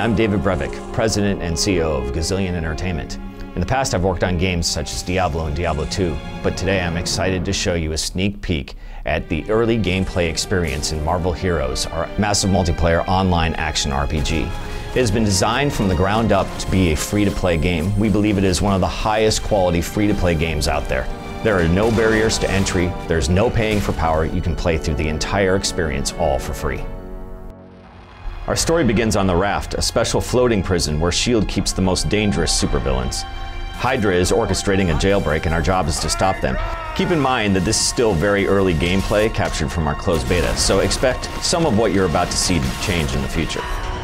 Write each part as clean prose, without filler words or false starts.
I'm David Brevik, President and CEO of Gazillion Entertainment. In the past, I've worked on games such as Diablo and Diablo 2, but today I'm excited to show you a sneak peek at the early gameplay experience in Marvel Heroes, our massive multiplayer online action RPG. It has been designed from the ground up to be a free-to-play game. We believe it is one of the highest quality free-to-play games out there. There are no barriers to entry, there's no paying for power, you can play through the entire experience all for free. Our story begins on the Raft, a special floating prison where S.H.I.E.L.D. keeps the most dangerous supervillains. Hydra is orchestrating a jailbreak and our job is to stop them. Keep in mind that this is still very early gameplay captured from our closed beta, so expect some of what you're about to see change in the future.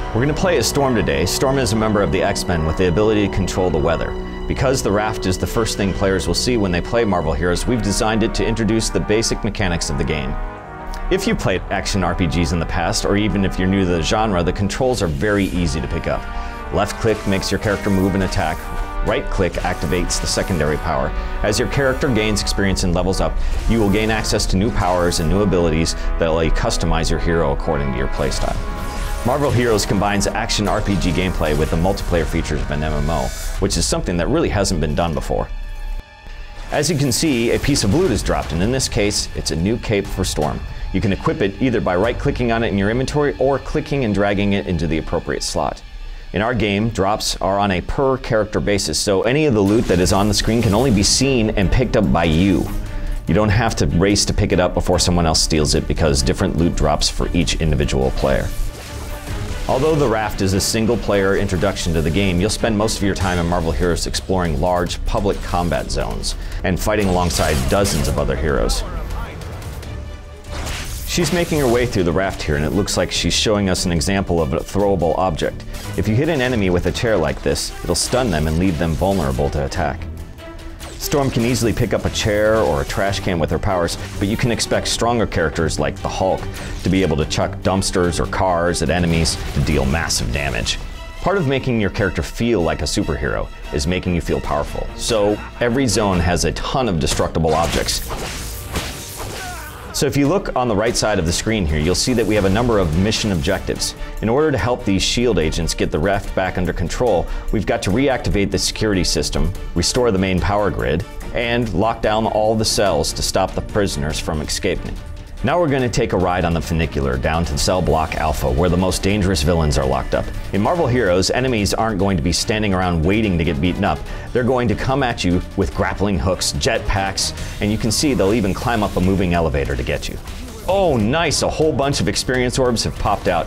We're going to play as Storm today. Storm is a member of the X-Men with the ability to control the weather. Because the Raft is the first thing players will see when they play Marvel Heroes, we've designed it to introduce the basic mechanics of the game. If you played action RPGs in the past, or even if you're new to the genre, the controls are very easy to pick up. Left click makes your character move and attack. Right click activates the secondary power. As your character gains experience and levels up, you will gain access to new powers and new abilities that allow you to customize your hero according to your playstyle. Marvel Heroes combines action RPG gameplay with the multiplayer features of an MMO, which is something that really hasn't been done before. As you can see, a piece of loot is dropped, and in this case, it's a new cape for Storm. You can equip it either by right-clicking on it in your inventory or clicking and dragging it into the appropriate slot. In our game, drops are on a per-character basis, so any of the loot that is on the screen can only be seen and picked up by you. You don't have to race to pick it up before someone else steals it because different loot drops for each individual player. Although the Raft is a single-player introduction to the game, you'll spend most of your time in Marvel Heroes exploring large public combat zones and fighting alongside dozens of other heroes. She's making her way through the Raft here, and it looks like she's showing us an example of a throwable object. If you hit an enemy with a chair like this, it'll stun them and leave them vulnerable to attack. Storm can easily pick up a chair or a trash can with her powers, but you can expect stronger characters like the Hulk to be able to chuck dumpsters or cars at enemies to deal massive damage. Part of making your character feel like a superhero is making you feel powerful, so every zone has a ton of destructible objects. So if you look on the right side of the screen here, you'll see that we have a number of mission objectives. In order to help these S.H.I.E.L.D. agents get the Raft back under control, we've got to reactivate the security system, restore the main power grid, and lock down all the cells to stop the prisoners from escaping. Now we're going to take a ride on the funicular down to Cell Block Alpha, where the most dangerous villains are locked up. In Marvel Heroes, enemies aren't going to be standing around waiting to get beaten up. They're going to come at you with grappling hooks, jetpacks, and you can see they'll even climb up a moving elevator to get you. Oh, nice! A whole bunch of experience orbs have popped out.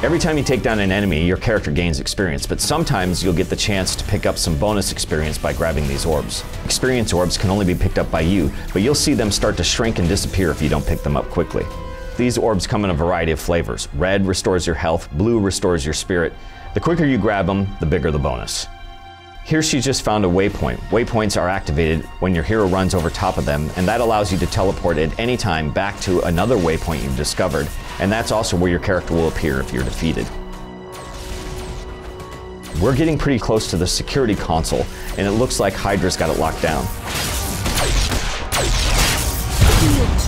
Every time you take down an enemy, your character gains experience, but sometimes you'll get the chance to pick up some bonus experience by grabbing these orbs. Experience orbs can only be picked up by you, but you'll see them start to shrink and disappear if you don't pick them up quickly. These orbs come in a variety of flavors. Red restores your health, blue restores your spirit. The quicker you grab them, the bigger the bonus. Here she just found a waypoint. Waypoints are activated when your hero runs over top of them, and that allows you to teleport at any time back to another waypoint you've discovered, and that's also where your character will appear if you're defeated. We're getting pretty close to the security console, and it looks like Hydra's got it locked down.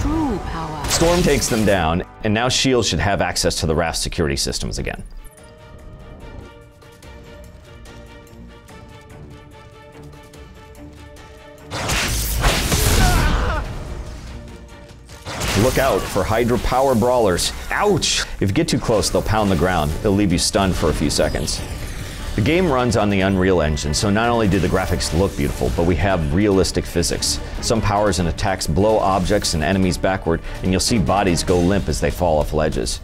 True power. Storm takes them down, and now S.H.I.E.L.D. should have access to the Raft security systems again. Look out for Hydra power brawlers. Ouch! If you get too close, they'll pound the ground. They'll leave you stunned for a few seconds. The game runs on the Unreal Engine, so not only do the graphics look beautiful, but we have realistic physics. Some powers and attacks blow objects and enemies backward, and you'll see bodies go limp as they fall off ledges.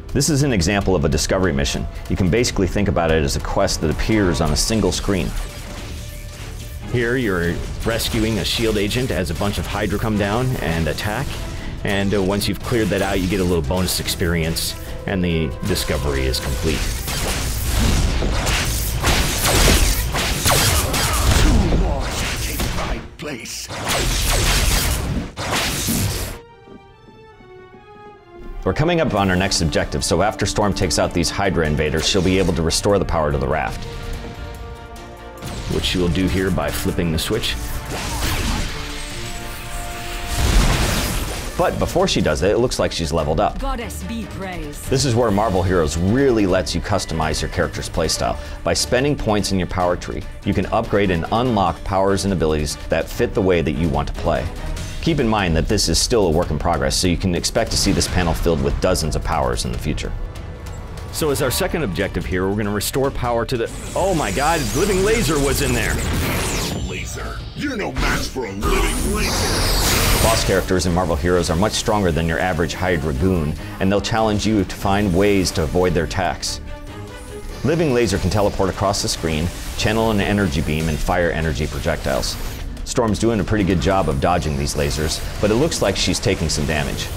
This is an example of a discovery mission. You can basically think about it as a quest that appears on a single screen. Here you're rescuing a S.H.I.E.L.D. agent as a bunch of Hydra come down and attack. And once you've cleared that out, you get a little bonus experience, and the discovery is complete. Two more should take my place. We're coming up on our next objective, so after Storm takes out these Hydra invaders, she'll be able to restore the power to the Raft. Which she will do here by flipping the switch. But before she does it, it looks like she's leveled up. Goddess be praised. This is where Marvel Heroes really lets you customize your character's playstyle. By spending points in your power tree, you can upgrade and unlock powers and abilities that fit the way that you want to play. Keep in mind that this is still a work in progress, so you can expect to see this panel filled with dozens of powers in the future. So as our second objective here, we're going to restore power to the... Oh my god, Living Laser was in there! Laser. You're no match for a living laser. Boss characters in Marvel Heroes are much stronger than your average Hydra goon, and they'll challenge you to find ways to avoid their attacks. Living Laser can teleport across the screen, channel an energy beam, and fire energy projectiles. Storm's doing a pretty good job of dodging these lasers, but it looks like she's taking some damage.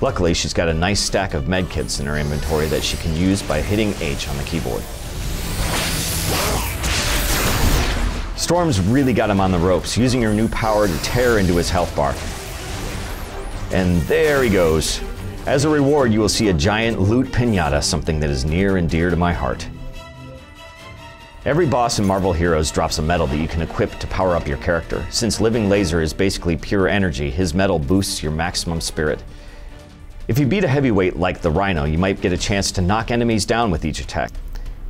Luckily, she's got a nice stack of medkits in her inventory that she can use by hitting H on the keyboard. Storm's really got him on the ropes, using her new power to tear into his health bar. And there he goes. As a reward, you will see a giant loot pinata, something that is near and dear to my heart. Every boss in Marvel Heroes drops a medal that you can equip to power up your character. Since Living Laser is basically pure energy, his medal boosts your maximum spirit. If you beat a heavyweight like the Rhino, you might get a chance to knock enemies down with each attack.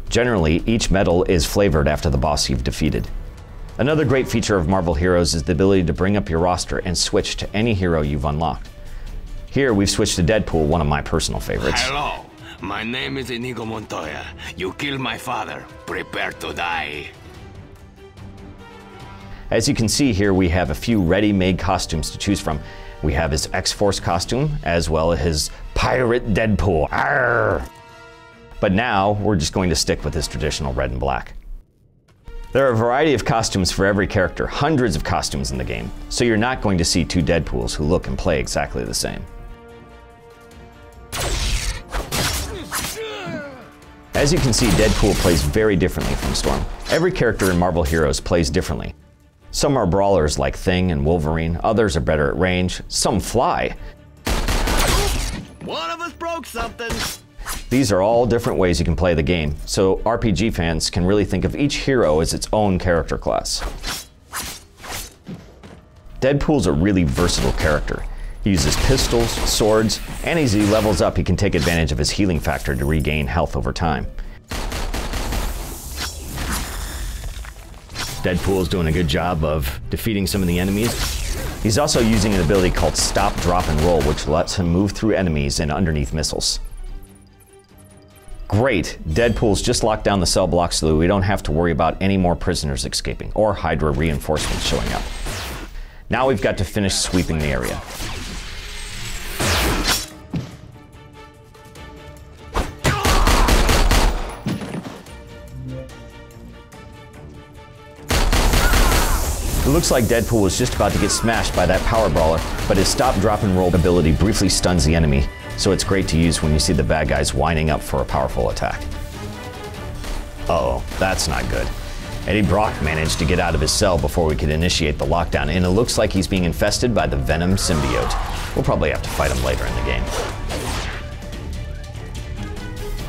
Generally, each medal is flavored after the boss you've defeated. Another great feature of Marvel Heroes is the ability to bring up your roster and switch to any hero you've unlocked. Here, we've switched to Deadpool, one of my personal favorites. Hello, my name is Inigo Montoya. You killed my father. Prepare to die. As you can see here, we have a few ready-made costumes to choose from. We have his X-Force costume, as well as his Pirate Deadpool. Arr! But now, we're just going to stick with his traditional red and black. There are a variety of costumes for every character, hundreds of costumes in the game, so you're not going to see two Deadpools who look and play exactly the same. As you can see, Deadpool plays very differently from Storm. Every character in Marvel Heroes plays differently. Some are brawlers like Thing and Wolverine, others are better at range, some fly. One of us broke something. These are all different ways you can play the game, so RPG fans can really think of each hero as its own character class. Deadpool's a really versatile character. He uses pistols, swords, and as he levels up, he can take advantage of his healing factor to regain health over time. Deadpool's doing a good job of defeating some of the enemies. He's also using an ability called Stop, Drop, and Roll, which lets him move through enemies and underneath missiles. Great! Deadpool's just locked down the cell block so that we don't have to worry about any more prisoners escaping, or Hydra reinforcements showing up. Now we've got to finish sweeping the area. It looks like Deadpool was just about to get smashed by that power brawler, but his stop, drop, and roll ability briefly stuns the enemy, so it's great to use when you see the bad guys winding up for a powerful attack. Uh-oh, that's not good. Eddie Brock managed to get out of his cell before we could initiate the lockdown, and it looks like he's being infested by the Venom symbiote. We'll probably have to fight him later in the game.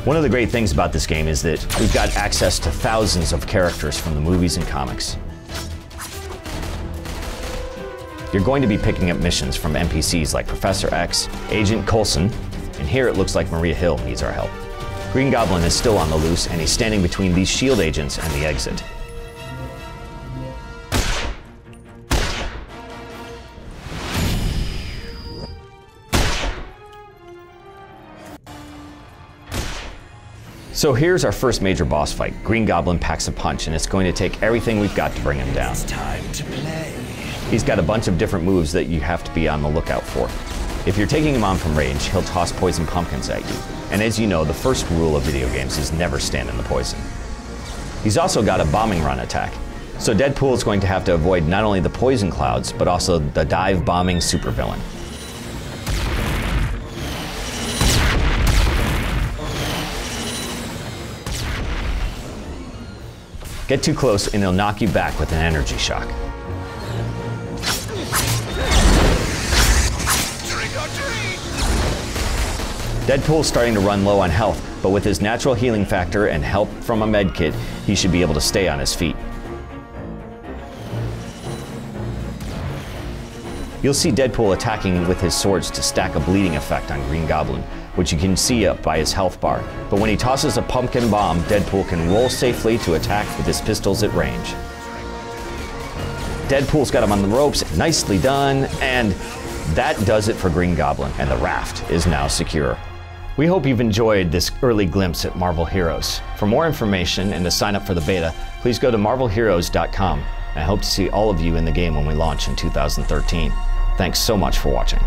One of the great things about this game is that we've got access to thousands of characters from the movies and comics. You're going to be picking up missions from NPCs like Professor X, Agent Coulson, and here it looks like Maria Hill needs our help. Green Goblin is still on the loose, and he's standing between these SHIELD agents and the exit. So here's our first major boss fight. Green Goblin packs a punch, and it's going to take everything we've got to bring him down. It's time to play. He's got a bunch of different moves that you have to be on the lookout for. If you're taking him on from range, he'll toss poison pumpkins at you. And as you know, the first rule of video games is never stand in the poison. He's also got a bombing run attack. So Deadpool is going to have to avoid not only the poison clouds, but also the dive bombing supervillain. Get too close and he'll knock you back with an energy shock. Deadpool's starting to run low on health, but with his natural healing factor and help from a med kit, he should be able to stay on his feet. You'll see Deadpool attacking with his swords to stack a bleeding effect on Green Goblin, which you can see up by his health bar. But when he tosses a pumpkin bomb, Deadpool can roll safely to attack with his pistols at range. Deadpool's got him on the ropes, nicely done, and that does it for Green Goblin, and the raft is now secure. We hope you've enjoyed this early glimpse at Marvel Heroes. For more information and to sign up for the beta, please go to marvelheroes.com. I hope to see all of you in the game when we launch in 2013. Thanks so much for watching.